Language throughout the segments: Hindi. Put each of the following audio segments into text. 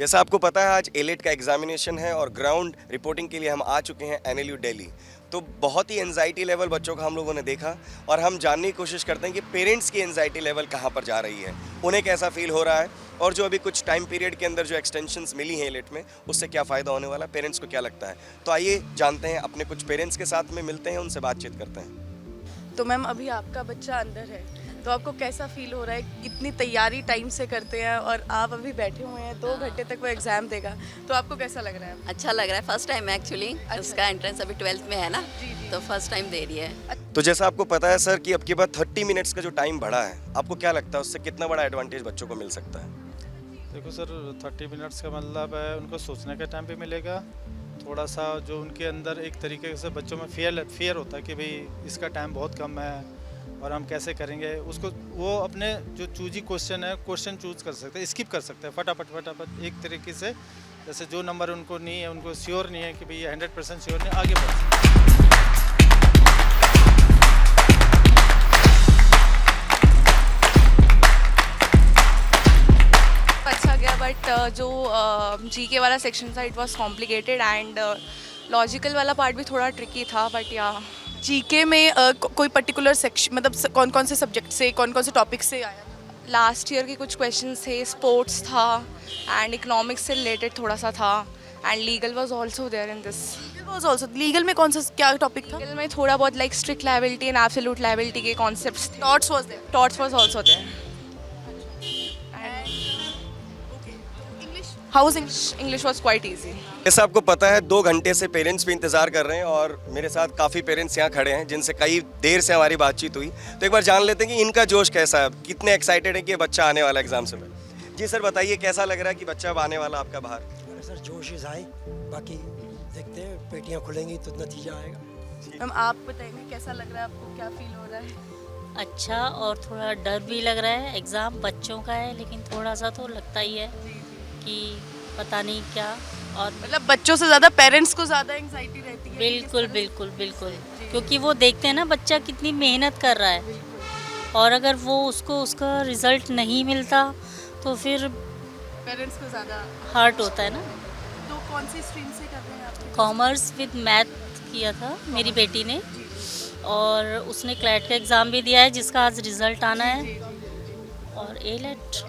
जैसा आपको पता है आज एलेट का एग्जामिनेशन है और ग्राउंड रिपोर्टिंग के लिए हम आ चुके हैं एनएलयू दिल्ली। तो बहुत ही एंजाइटी लेवल बच्चों का हम लोगों ने देखा और हम जानने की कोशिश करते हैं कि पेरेंट्स की एंजाइटी लेवल कहाँ पर जा रही है, उन्हें कैसा फील हो रहा है और जो अभी कुछ टाइम पीरियड के अंदर जो एक्सटेंशंस मिली हैं एलेट में उससे क्या फ़ायदा होने वाला है, पेरेंट्स को क्या लगता है। तो आइए जानते हैं, अपने कुछ पेरेंट्स के साथ में मिलते हैं, उनसे बातचीत करते हैं। तो मैम अभी आपका बच्चा अंदर है, तो आपको कैसा फील हो रहा है? कितनी तैयारी टाइम से करते हैं और आप अभी बैठे हुए हैं 2 घंटे तक वो एग्ज़ाम देगा, तो आपको कैसा लग रहा है? अच्छा लग रहा है, फर्स्ट टाइम एक्चुअली। उसका एंट्रेंस अभी 12th में है ना, जी। तो फर्स्ट टाइम दे रही है। तो जैसा आपको पता है सर कि अब के बाद 30 मिनट्स का जो टाइम बढ़ा है, आपको क्या लगता है उससे कितना बड़ा एडवांटेज बच्चों को मिल सकता है? देखो सर, 30 मिनट्स का मतलब है उनको सोचने का टाइम भी मिलेगा। थोड़ा सा जो उनके अंदर एक तरीके से बच्चों में फियर होता है कि भाई इसका टाइम बहुत कम है और हम कैसे करेंगे उसको, वो अपने जो चूजी क्वेश्चन है क्वेश्चन चूज कर सकते हैं, स्किप कर सकते हैं फटाफट एक तरीके से। जैसे जो नंबर उनको नहीं है, उनको श्योर नहीं है कि भाई ये 100% श्योर नहीं, आगे बढ़ सकते हैं। अच्छा गया, बट जो जीके वाला सेक्शन था it was complicated and logical वाला पार्ट भी थोड़ा ट्रिकी था, बट या जीके में कोई पर्टिकुलर सेक्शन मतलब कौन कौन से सब्जेक्ट से कौन कौन से टॉपिक से आया? लास्ट ईयर के कुछ क्वेश्चंस थे, स्पोर्ट्स था एंड इकोनॉमिक्स से रिलेटेड थोड़ा सा था and legal was also there in this. Legal में कौन सा क्या टॉपिक था? लीगल में थोड़ा बहुत like strict liability and absolute liability के कॉन्सेप्ट्स थे। Torts was also there. How was English was quite easy. जैसा आपको पता है 2 घंटे से पेरेंट्स भी इंतजार कर रहे हैं और मेरे साथ काफ़ी पेरेंट्स यहाँ खड़े हैं जिनसे कई देर से हमारी बातचीत हुई। तो एक बार जान लेते हैं कि इनका जोश कैसा है, कितने एक्साइटेड है कि ये बच्चा आने वाला एग्जाम से पहले। जी सर बताइए, कैसा लग रहा है कि बच्चा अब आने वाला आपका बाहर? अरे सर जोश इज हाई, बाकी देखते हैं पेटियां खुलेंगी तो नतीजा आएगा। मैम आप बताइए कैसा लग रहा है आपको, क्या फील हो रहा है? अच्छा, और थोड़ा डर भी लग रहा है। एग्ज़ाम बच्चों का है लेकिन थोड़ा सा तो लगता ही है कि पता नहीं क्या, और मतलब बच्चों से ज़्यादा पेरेंट्स को ज़्यादा एंग्जाइटी रहती है। बिल्कुल, क्योंकि वो देखते हैं ना बच्चा कितनी मेहनत कर रहा है, और अगर वो उसको उसका रिज़ल्ट नहीं मिलता तो फिर पेरेंट्स को ज़्यादा हर्ट होता है ना। तो कौन सी स्ट्रीम से कर रहे हैं आप? कॉमर्स विद मैथ किया था मेरी बेटी ने, और उसने क्लैट का एग्ज़ाम भी दिया है जिसका आज रिज़ल्ट आना है, और एलेट।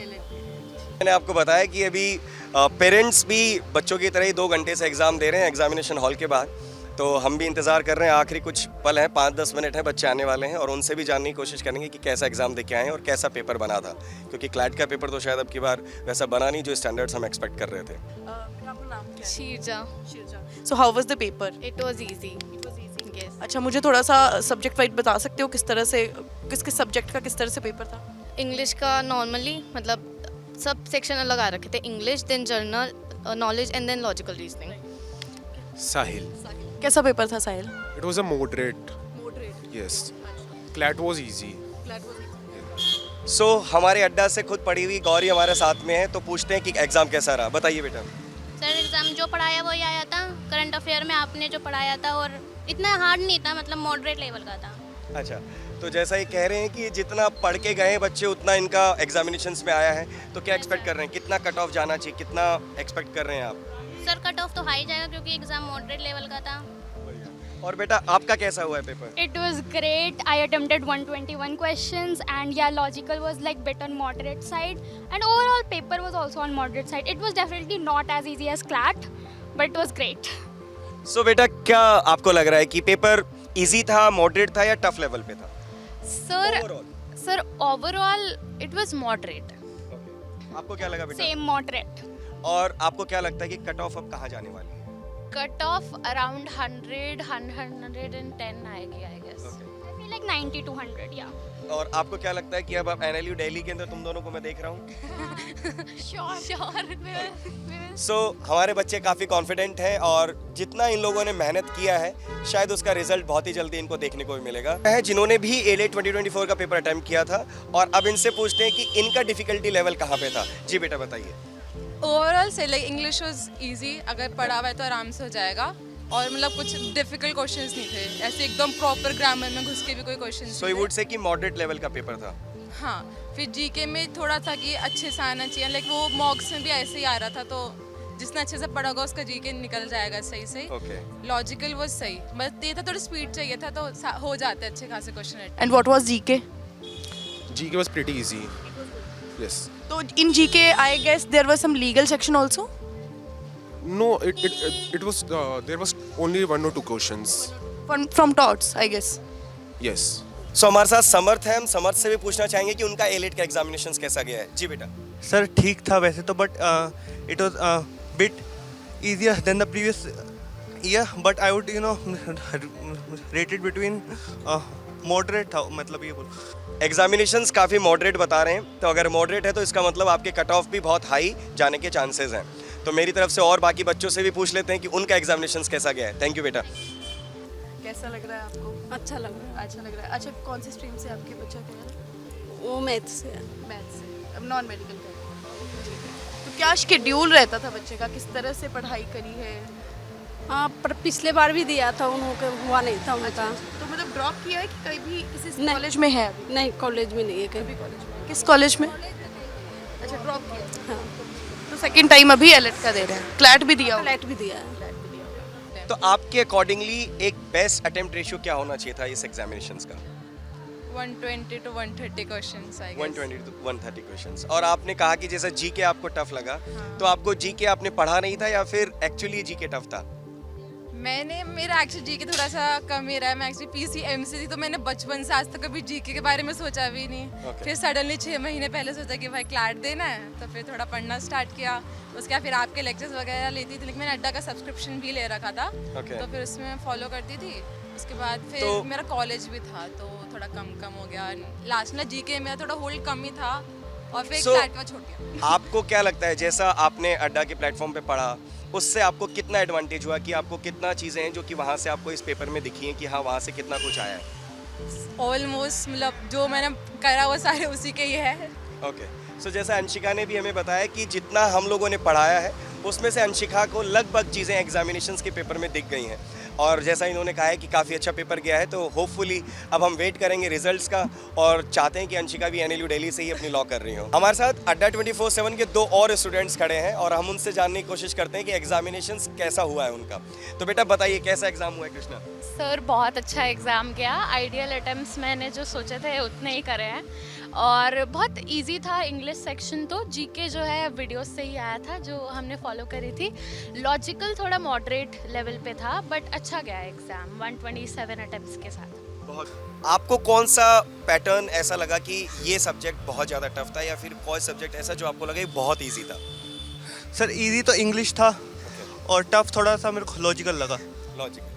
मैंने आपको बताया कि अभी पेरेंट्स भी बच्चों की तरह ही 2 घंटे से एग्ज़ाम दे रहे हैं एग्जामिनेशन हॉल के बाद। तो हम भी इंतज़ार कर रहे हैं, आखिरी कुछ पल हैं, 5-10 मिनट हैं, बच्चे आने वाले हैं और उनसे भी जानने की कोशिश करेंगे कि कैसा एग्ज़ाम दे के आए हैं और कैसा पेपर बना था, क्योंकि क्लैट का पेपर तो शायद अब की बार वैसा बना नहीं जो स्टैंडर्ड्स हम एक्सपेक्ट कर रहे थे। Shirja. So how was the paper? It was easy. Yes. अच्छा, मुझे थोड़ा सा सब्जेक्ट वाइज बता सकते हो किस तरह से, किस सब्जेक्ट का किस तरह से पेपर था? English का नॉर्मली मतलब सब सेक्शन अलग आ रखे थे, English, then general knowledge and then logical reasoning. Sahil. कैसा पेपर था Sahil? It was a moderate. Yes. CLAT was easy. सो हमारे अड्डा से खुद पढ़ी हुई गौरी हमारे साथ में है, तो पूछते हैं कि एग्ज़ाम कैसा रहा, बताइए बेटा। सर एग्ज़ाम जो पढ़ाया वही आया था, करंट अफेयर में आपने जो पढ़ाया था, और इतना हार्ड नहीं था, मतलब मॉडरेट लेवल का था। अच्छा, तो जैसा ये कह रहे हैं कि जितना पढ़ के गए हैं बच्चे उतना इनका एग्जामिनेशंस में आया है, तो क्या एक्सपेक्ट कर रहे हैं, कितना कट ऑफ जाना चाहिए, कितना एक्सपेक्ट कर रहे हैं आप? सर कट ऑफ तो हाई जाएगा क्योंकि एग्ज़ाम मॉडरेट लेवल का था। और बेटा आपका कैसा हुआ है paper? It was great. I attempted 121 questions and yeah, logical was like bit on moderate side and overall paper was also on moderate side. It was definitely not as easy as CLAT, but it was great. सो बेटा क्या आपको लग रहा है कि पेपर इजी था, मॉडरेट था या टफ लेवल पे था? Sir overall it was moderate. आपको क्या लगा बेटा? Same moderate. और आपको क्या लगता है कि कट ऑफ अब कहाँ जाने वाली है? कट ऑफ अराउंड 110 आएगी I guess. I feel like 90 to 100, yeah. और आपको क्या लगता है कि अब एनएलयू दिल्ली के अंदर तुम दोनों को मैं देख रहा हूँ? श्योर। सो हमारे बच्चे काफ़ी कॉन्फिडेंट हैं और जितना इन लोगों ने मेहनत किया है शायद उसका रिजल्ट बहुत ही जल्दी इनको देखने को भी मिलेगा। है जिन्होंने भी एलेट 2024 का पेपर अटेम्प्ट किया था और अब इनसे पूछते हैं कि इनका डिफिकल्टी लेवल कहाँ पे था। जी बेटा बताइए। ओवरऑल से लाइक इंग्लिश वाज इजी, अगर पढ़ा हुआ है तो आराम से हो जाएगा, और मतलब कुछ डिफिकल्ट क्वेश्चंस नहीं थे, ऐसे एकदम प्रॉपर ग्रामर में घुस के भी कोई question. So you would say कि मॉडरेट लेवल का पेपर था। हाँ, फिर जीके में थोड़ा था कि अच्छे से आना चाहिए, लाइक वो मॉक्स में भी ऐसे ही आ रहा था, तो जितना अच्छे से पढ़ा होगा उसका जीके निकल जाएगा सही से। ओके। लॉजिकल वो सही, बस ये था थोड़ी स्पीड चाहिए था, तो हो जाते अच्छे खासे question. And what was GK? GK was pretty easy. Yes. तो इन GK I guess there was some legal section also? No, it was there was only 1 or 2 questions. From TOTS I guess. Yes. सो हमारे साथ समर्थ है, हम समर्थ से भी पूछना चाहेंगे कि उनका एलिट का एग्जामिनेशंस कैसा गया है। जी बेटा। सर ठीक था वैसे तो, but it was bit easier than the previous year, but I would rate it between moderate था, मतलब ये बोलो। एग्जामिनेशंस काफ़ी मॉडरेट बता रहे हैं, तो अगर मॉडरेट है तो इसका मतलब आपके कट ऑफ भी बहुत हाई जाने के चांसेस हैं। तो मेरी तरफ से और बाकी बच्चों से भी पूछ लेते हैं कि उनका एग्जामिनेशंस कैसा गया है। थैंक यू बेटा। कैसा लग रहा है आपको? अच्छा लग रहा अच्छा लग रहा है। अच्छा कौन सी स्ट्रीम से आपके बच्चा क्या है? है, वो मैथ से है। मैथ से। अब नॉन मेडिकल का। तो क्या शेड्यूल रहता था बच्चे का, किस तरह से पढ़ाई करी है? हाँ, पर पिछले बार भी दिया था उन्होंने, हुआ नहीं था उनका। तो मतलब ड्रॉप किया है कि कहीं भी किसी नहीं। कॉलेज में है अभी? नहीं, कॉलेज में नहीं है कहीं भी। कॉलेज में? किस कॉलेज में? अच्छा ड्रॉप किया। हाँ, तो सेकंड टाइम अभी एलएट का दे रहे हैं। क्लैट भी दिया होगा? फ्लैट भी दिया है। तो आपके अकॉर्डिंगली एक बेस्ट अटेम्प्ट रेशियो क्या होना चाहिए था इस एग्जामिनेशंस का? 120 to 130 questions I guess. 120 to 130 questions. और आपने कहा कि जैसा जीके आपको टफ लगा, तो आपको जीके आपने पढ़ा नहीं था या फिर एक्चुअली जीके टफ था? मेरा एक्चुअली जीके थोड़ा सा कम ही रहा है। मैं एक्चुअली PCMC थी, तो मैंने बचपन से आज तक कभी जीके के बारे में सोचा भी नहीं। Okay. फिर सडनली 6 महीने पहले सोचा कि भाई क्लैट देना है, तो फिर थोड़ा पढ़ना स्टार्ट किया। उसके बाद फिर आपके लेक्चर्स वगैरह लेती थी, लेकिन मैंने अड्डा का सब्सक्रिप्शन भी ले रखा था। Okay. तो फिर उसमें फॉलो करती थी। उसके बाद फिर मेरा कॉलेज भी था, तो थोड़ा कम हो गया। लास्ट में जीके मेरा थोड़ा होल्ड कम ही था, और फिर क्लैट का छोड़ गया। आपको क्या लगता है, जैसा आपने अड्डा के प्लेटफॉर्म पे पढ़ा, उससे आपको कितना एडवांटेज हुआ कि आपको कितना चीज़ें हैं जो कि वहाँ से आपको इस पेपर में दिखी हैं कि हाँ वहाँ से कितना कुछ आया है? ऑलमोस्ट मतलब जो मैंने करा वो सारे उसी के ही है। ओके। सो जैसा अंशिका ने भी हमें बताया कि जितना हम लोगों ने पढ़ाया है उसमें से अंशिका को लगभग चीज़ें एग्जामिनेशंस के पेपर में दिख गई हैं, और जैसा इन्होंने कहा है कि काफ़ी अच्छा पेपर गया है, तो होपफुली अब हम वेट करेंगे रिजल्ट्स का, और चाहते हैं कि अंशिका भी NLU दिल्ली से ही अपनी लॉ कर रही हो। हमारे साथ अड्डा 24/7 के 2 और स्टूडेंट्स खड़े हैं, और हम उनसे जानने की कोशिश करते हैं कि एग्जामिनेशंस कैसा हुआ है उनका। तो बेटा बताइए कैसा एग्जाम हुआ है कृष्णा? सर बहुत अच्छा एग्ज़ाम गया। आइडियल अटेम्प्ट्स मैंने जो सोचे थे उतने ही करे हैं, और बहुत इजी था इंग्लिश सेक्शन। तो जीके जो है वीडियोस से ही आया था जो हमने फॉलो करी थी। लॉजिकल थोड़ा मॉडरेट लेवल पे था, बट अच्छा गया एग्ज़ाम 127 अटेम्प्ट्स के साथ। बहुत। आपको कौन सा पैटर्न ऐसा लगा कि ये सब्जेक्ट बहुत ज़्यादा टफ था, या फिर कोई सब्जेक्ट ऐसा जो आपको लगा ये बहुत ईजी था? सर इजी तो इंग्लिश था, और टफ थोड़ा सा मेरे को लॉजिकल लगा। लॉजिकल।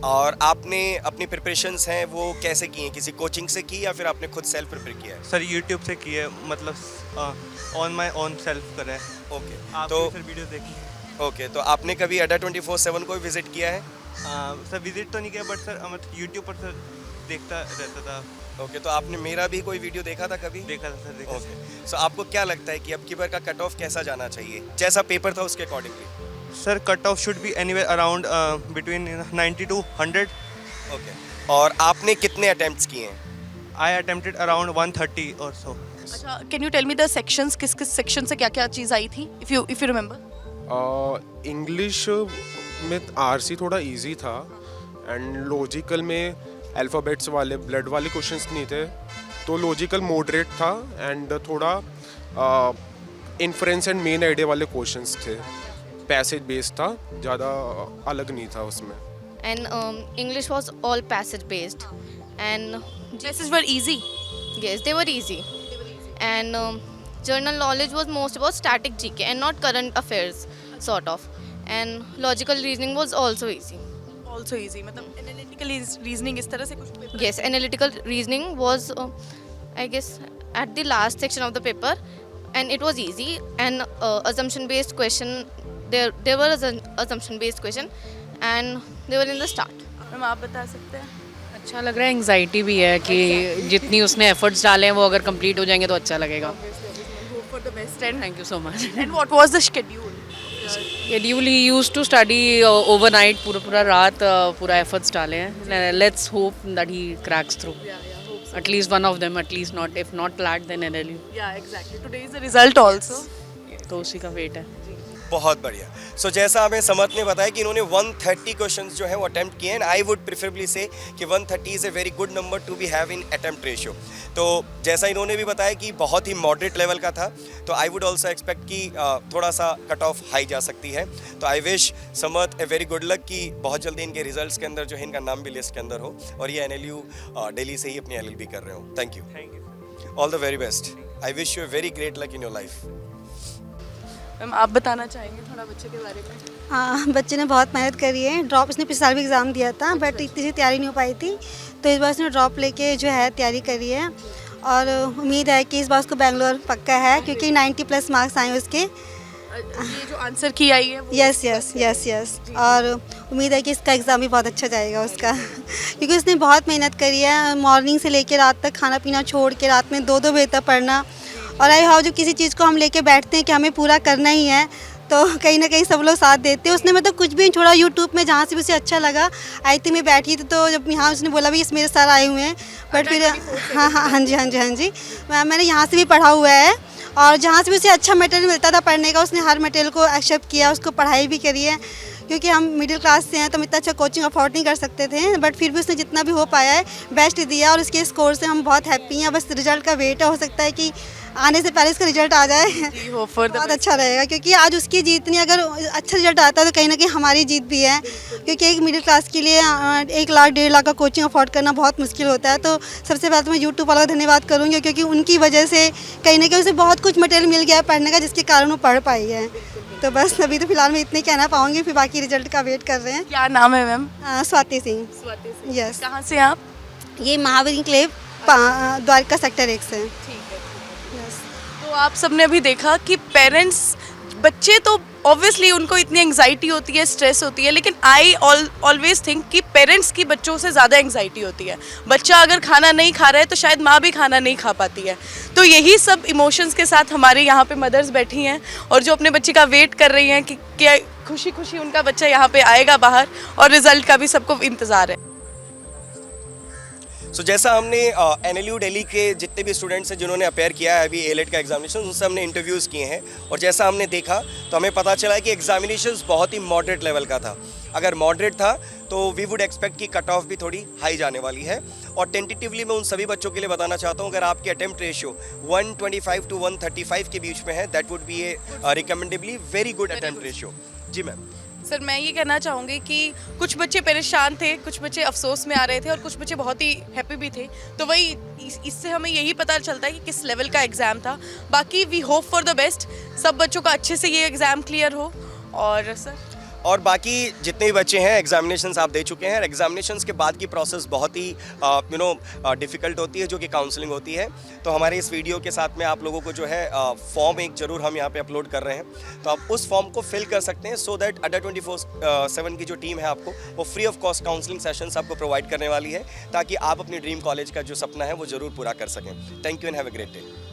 और आपने अपनी प्रिपरेशंस हैं वो कैसे की हैं? किसी कोचिंग से की या फिर आपने खुद सेल्फ प्रिपेयर किया है? सर यूट्यूब से की है, मतलब ऑन माई ओन सेल्फ करा है। ओके। आप तो फिर वीडियो देखी? ओके, तो आपने कभी अड्डा 24/7 को विजिट किया है? सर विजिट तो नहीं किया, बट सर मतलब यूट्यूब पर सर देखता रहता था। ओके, तो आपने मेरा भी कोई वीडियो देखा था कभी? देखा था सर, देखा। ओके। सो आपको क्या लगता है कि अब की बार का कट ऑफ कैसा जाना चाहिए, जैसा पेपर था उसके accordingly? Sir cut off should be anywhere around between 90 to 100। Okay. और आपने कितने अटेम्प्ट्स किए हैं? आई अटेम्प्टेड अराउंड 130 और सो। अच्छा can you tell me the sections, किस किस सेक्शन से क्या क्या चीज़ आई थी, इफ़ यू रिमेंबर? इंग्लिश में RC थोड़ा इजी था, एंड लॉजिकल में अल्फ़ाबेट्स वाले ब्लड वाले क्वेश्चंस नहीं थे, तो लॉजिकल मॉडरेट था, एंड थोड़ा इन्फ्रेंस एंड मेन आइडिया वाले क्वेश्चंस थे। पैसेज बेस्ड था, ज़्यादा अलग नहीं था उसमें। And English was all passage based, and Passages were easy. yes, they were easy. And general knowledge was most about static GK and not current affairs, sort of. And logical reasoning was also easy. Also easy, मतलब analytical reasoning इस तरह से कुछ paper? Yes, analytical reasoning was, I guess, at the last section of the paper, and it was easy. And assumption based question, there were assumption based question, and they were in the start. Ma'am आप बता सकते हैं? अच्छा लग रहा है, एंग्जाइटी भी है कि जितनी उसने एफर्ट्स डाले हैं वो अगर कंप्लीट हो जाएंगे तो अच्छा लगेगा। Hope for the best and thank you so much. and what was the schedule? Schedule he used to study overnight, पूरा रात पूरा एफर्ट्स डाले हैं। Let's hope that he cracks through at least one of them, at least not, if not CLAT then NLU। Yeah, exactly. Today is the result also. तो उसी का वेट है। बहुत बढ़िया। सो जैसा हमें समत ने बताया कि इन्होंने 130 क्वेश्चंस जो है वो अटेम्प्ट किए हैं। आई वुड प्रेफरेबली से कि 130 is a very good number to be have in attempt ratio. तो जैसा इन्होंने भी बताया कि बहुत ही मॉडरेट लेवल का था, तो आई वुड ऑल्सो एक्सपेक्ट कि थोड़ा सा कट ऑफ हाई जा सकती है। तो आई विश समत ए वेरी गुड लक कि बहुत जल्दी इनके रिजल्ट्स के अंदर जो है इनका नाम भी लिस्ट के अंदर हो और ये NLU दिल्ली से ही अपनी LLB कर रहे हो। Thank you, all the very best. I wish U a very great luck in your life. Ma'am आप बताना चाहेंगे थोड़ा बच्चे के बारे में? हाँ, बच्चे ने बहुत मेहनत करी है। ड्रॉप इसने पिछले साल भी एग्ज़ाम दिया था, बट इतनी सी तैयारी नहीं हो पाई थी, तो इस बार इसने ड्रॉप लेके जो है तैयारी करी है और उम्मीद है कि इस बार उसको बेंगलोर पक्का है क्योंकि 90+ मार्क्स आए उसके। ये जो आंसर की आई है यस यस यस यस, और उम्मीद है कि इसका एग्ज़ाम भी बहुत अच्छा जाएगा उसका क्योंकि उसने बहुत मेहनत करी है। मॉर्निंग से लेकर रात तक खाना पीना छोड़ के रात में 2-2 बजे तक पढ़ना, और आई हाउ जब किसी चीज़ को हम लेके बैठते हैं कि हमें पूरा करना ही है तो कहीं ना कहीं सब लोग साथ देते हैं। उसने मतलब कुछ भी नहीं छोड़ा, यूट्यूब में जहाँ से भी उसे अच्छा लगा। आई थी मैं बैठी थी तो जब यहाँ उसने बोला भाई इस मेरे सर आए हुए हैं, बट फिर हाँ जी मैंने यहाँ से भी पढ़ा हुआ है और जहाँ से भी उसे अच्छा मटेरियल मिलता था पढ़ने का उसने हर मटेरियल को एक्सेप्ट किया, उसको पढ़ाई भी करी है। क्योंकि हम मिडिल क्लास से हैं तो हम इतना अच्छा कोचिंग अफोर्ड नहीं कर सकते थे, बट फिर भी उसने जितना भी हो पाया है बेस्ट दिया और इसके स्कोर से हम बहुत हैप्पी हैं। बस रिजल्ट का वेट है, हो सकता है कि आने से पहले इसका रिजल्ट आ जाए, बहुत अच्छा रहेगा क्योंकि आज उसकी जीत नहीं, अगर अच्छा रिजल्ट आता है तो कहीं ना कहीं हमारी जीत भी है क्योंकि एक मिडिल क्लास के लिए 1 लाख 1.5 लाख का कोचिंग अफोर्ड करना बहुत मुश्किल होता है। तो सबसे पहले तो मैं यूट्यूब वालों का धन्यवाद करूँगी क्योंकि उनकी वजह से कहीं ना कहीं उसे बहुत कुछ मटेरियल मिल गया है पढ़ने का जिसके कारण वो पढ़ पाई है। तो बस अभी तो फिलहाल मैं इतने कहना पाऊँगी, फिर बाकी रिजल्ट का वेट कर रहे हैं। क्या नाम है मैम? स्वाति सिंह। यस। कहाँ से आप? ये महावीर एन्क्लेव द्वारका सेक्टर 1 से। तो आप सबने अभी देखा कि पेरेंट्स, बच्चे तो ऑब्वियसली उनको इतनी एंग्जाइटी होती है, स्ट्रेस होती है, लेकिन आई ऑलवेज थिंक कि पेरेंट्स की बच्चों से ज़्यादा एंग्जाइटी होती है। बच्चा अगर खाना नहीं खा रहा है तो शायद माँ भी खाना नहीं खा पाती है। तो यही सब इमोशंस के साथ हमारे यहाँ पे मदर्स बैठी हैं और जो अपने बच्चे का वेट कर रही हैं कि क्या खुशी खुशी उनका बच्चा यहाँ पे आएगा बाहर, और रिजल्ट का भी सबको इंतज़ार है। सो जैसा हमने NLU दिल्ली के जितने भी स्टूडेंट्स हैं जिन्होंने अपेयर किया है अभी A-लेट का एग्जामिनेशन, उनसे हमने इंटरव्यूज़ किए हैं और जैसा हमने देखा तो हमें पता चला है कि एग्जामिनेशंस बहुत ही मॉडरेट लेवल का था। अगर मॉडरेट था तो वी वुड एक्सपेक्ट कि कट ऑफ भी थोड़ी हाई जाने वाली है। और टेंटेटिवली मैं उन सभी बच्चों के लिए बताना चाहता हूँ, अगर आपके अटेम्प्ट रेशियो 125 to 135 के बीच में है, that would be a recommendably very good attempt ratio. जी मैम। सर मैं ये कहना चाहूँगी कि कुछ बच्चे परेशान थे, कुछ बच्चे अफसोस में आ रहे थे और कुछ बच्चे बहुत ही हैप्पी भी थे। तो वही इससे हमें यही पता चलता है कि किस लेवल का एग्ज़ाम था। बाकी we hope for the best, सब बच्चों का अच्छे से ये एग्ज़ाम क्लियर हो। और सर और बाकी जितने भी बच्चे हैं एग्जामिनेशंस आप दे चुके हैं, एग्जामिनेशंस के बाद की प्रोसेस बहुत ही डिफ़िकल्ट होती है जो कि काउंसलिंग होती है। तो हमारे इस वीडियो के साथ में आप लोगों को जो है फॉर्म एक ज़रूर हम यहाँ पे अपलोड कर रहे हैं, तो आप उस फॉर्म को फिल कर सकते हैं सो दैट अंडर 24/7 की जो टीम है आपको वो free of cost counselling sessions आपको प्रोवाइड करने वाली है ताकि आप अपनी ड्रीम कॉलेज का जो सपना है वो ज़रूर पूरा कर सकें। Thank you and have a great day.